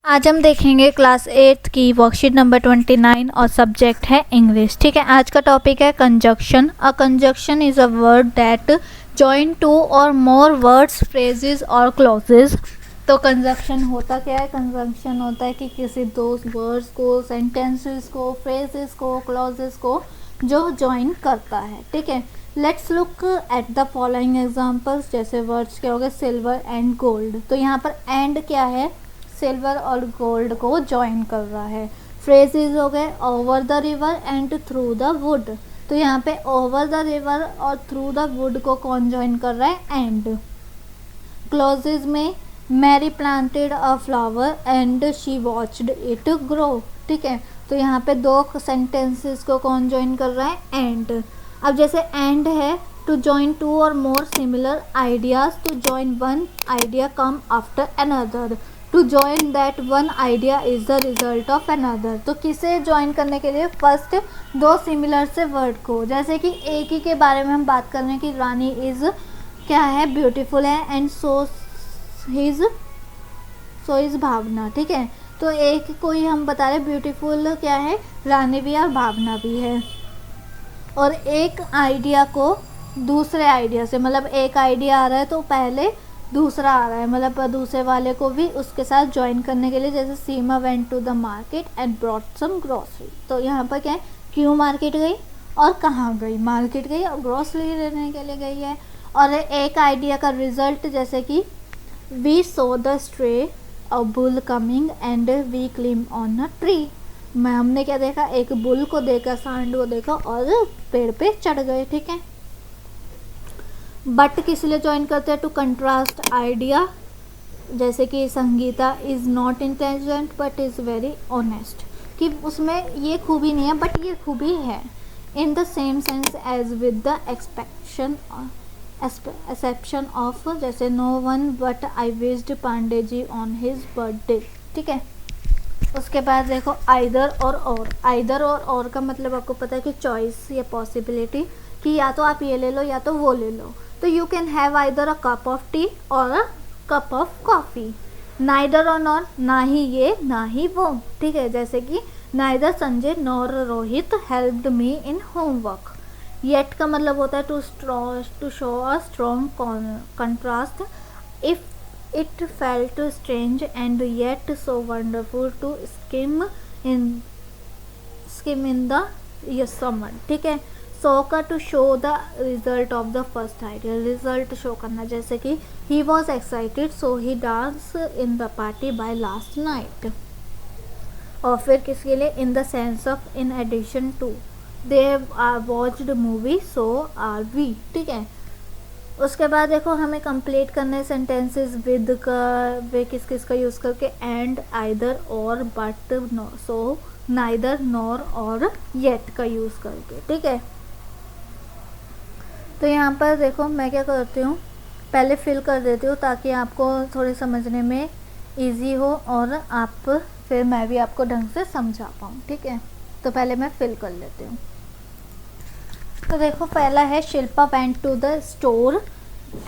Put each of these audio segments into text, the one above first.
आज हम देखेंगे क्लास 8 की वर्कशीट नंबर 29 और सब्जेक्ट है इंग्लिश। ठीक है, आज का टॉपिक है conjunction. A conjunction is a word that join two और मोर वर्ड्स, फ्रेजेस और क्लॉजेस। तो कंजक्शन होता क्या है? कंजक्शन होता है कि किसी दो वर्ड्स को, सेंटेंसेस को, फ्रेजेस को, क्लॉजेस को जो जॉइन करता है। ठीक है, let's look at the following examples. जैसे वर्ड्स क्या हो गए? Silver and gold. तो यहाँ पर एंड क्या है? सिल्वर और गोल्ड को ज्वाइन कर रहा है। फ्रेजेस हो गए over the river and through the wood. तो यहाँ पे ओवर द रिवर और थ्रू द वुड को कौन ज्वाइन कर रहा है? एंड। क्लॉजेज में Mary planted a flower and she watched it grow. ठीक है, तो यहाँ पे दो सेंटेंसेस को कौन ज्वाइन कर रहा है? एंड। अब जैसे एंड है टू जॉइन टू और more similar ideas, to join one idea come after another, to join that one idea is the result of another. तो किसे ज्वाइन करने के लिए? फर्स्ट दो सिमिलर से वर्ड को। जैसे कि एक ही के बारे में हम बात कर रहे हैं कि रानी इज क्या है? ब्यूटीफुल है एंड सो इज भावना। ठीक है, तो एक को ही हम बता रहे ब्यूटीफुल क्या है? रानी भी है और भावना भी है। और एक आइडिया को दूसरे आइडिया से, मतलब एक आइडिया आ रहा है तो पहले दूसरा आ रहा है, मतलब दूसरे वाले को भी उसके साथ ज्वाइन करने के लिए। जैसे Seema went to the market and brought some grocery. तो यहाँ पर क्या है? क्यों मार्केट गई और कहाँ गई? मार्केट गई और ग्रोसरी लेने के लिए गई है। और एक आइडिया का रिजल्ट जैसे कि we saw the stray a bull coming and we climb on a tree. हमने क्या देखा? एक बुल को देखा, सांड को देखा और पेड़ पे चढ़ गए। ठीक है, बट किस लिए ज्वाइन करते हैं? To contrast idea. जैसे कि Sangeeta is not intelligent but is very honest, कि उसमें ये खूबी नहीं है बट ये खूबी है। In the same sense as with the exception of, जैसे no one but I wished Pandey ji on his birthday. ठीक है, उसके बाद देखो आइदर और। आइदर और का मतलब आपको पता है कि चॉइस या पॉसिबिलिटी, कि या तो आप ये ले लो या तो वो ले लो। तो you can have either a cup of tea और a cup of coffee. Neither और नॉर, ना ही ये ना ही वो। ठीक है, जैसे कि neither Sanjay nor Rohit helped me in homework. Yet का मतलब होता है to show a strong contrast. If it felt strange and yet so wonderful to skim in the summer. ठीक है, सो का to show the result of the first idea, result show करना। जैसे कि he was excited so he dance in the party by last night. और फिर किसके लिए? In the sense of in addition to, they are watched movie so are we. ठीक है, उसके बाद देखो हमें कंप्लीट करने सेंटेंसेस विद का वे किस किस का यूज़ करके? And, either or, but, no, so, neither, nor और येट का यूज़ करके। ठीक है, तो यहाँ पर देखो मैं क्या करती हूँ, पहले फिल कर देती हूँ ताकि आपको थोड़ी समझने में इजी हो और आप फिर मैं भी आपको ढंग से समझा पाऊँ। ठीक है, तो पहले मैं फिल कर लेती हूँ। तो देखो पहला है Shilpa went to the store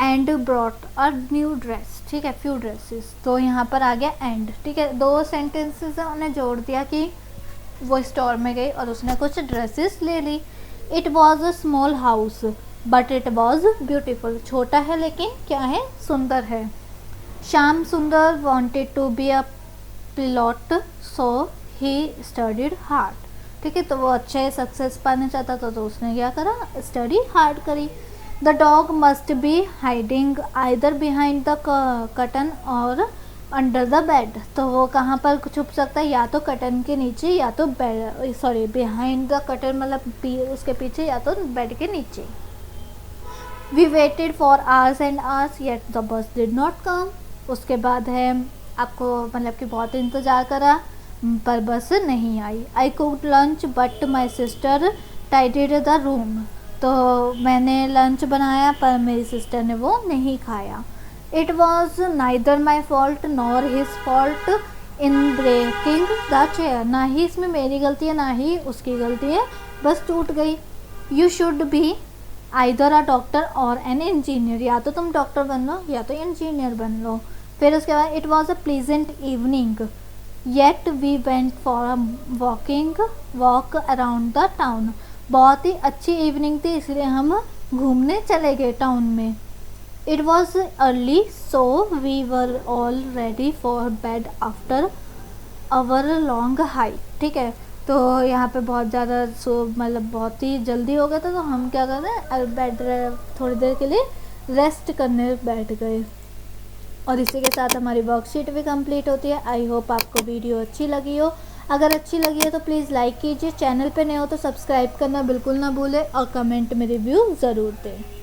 and brought a new dress. ठीक है, फ्यू ड्रेसेस। तो यहाँ पर आ गया एंड। ठीक है, दो सेंटेंसेस है, उन्हें जोड़ दिया कि वो स्टोर में गई और उसने कुछ ड्रेसेस ले ली। It was a small house but it was beautiful. छोटा है लेकिन क्या है? सुंदर है। Shyam Sundar wanted to be a pilot so he studied hard. ठीक है, तो वो अच्छे सक्सेस पाना चाहता था तो उसने क्या करा? स्टडी हार्ड करी। The dog must be hiding either behind the curtain और अंडर द बेड। तो वो कहाँ पर छुप सकता है? या तो कर्टन के नीचे या तो bed, sorry behind the curtain मतलब उसके पीछे या तो बेड के नीचे। We waited for hours and hours yet the bus did not come. उसके बाद है आपको मतलब कि बहुत इंतज़ार करा पर बस नहीं आई। I cooked lunch but my sister tidied the room. तो मैंने लंच बनाया पर मेरी सिस्टर ने वो नहीं खाया। It was neither my fault nor his fault in breaking the chair. ना ही इसमें मेरी गलती है ना ही उसकी गलती है, बस टूट गई। You should be either a doctor और एन इंजीनियर। या तो तुम डॉक्टर बन लो या तो इंजीनियर बन लो। फिर उसके बाद it was a pleasant evening yet we went for a walk around the town. बहुत ही अच्छी इवनिंग थी इसलिए हम घूमने चले गए टाउन में। It was early so we were all ready for bed after our long hike. ठीक है, तो यहाँ पे बहुत ज़्यादा मतलब बहुत ही जल्दी हो गया था, तो हम क्या कर रहे हैं, बेड थोड़ी देर के लिए रेस्ट करने बैठ गए। और इसी के साथ हमारी वर्कशीट भी कंप्लीट होती है। आई होप आपको वीडियो अच्छी लगी हो। अगर अच्छी लगी है तो प्लीज़ लाइक कीजिए, चैनल पे नए हो तो सब्सक्राइब करना बिल्कुल ना भूलें और कमेंट में रिव्यू ज़रूर दें।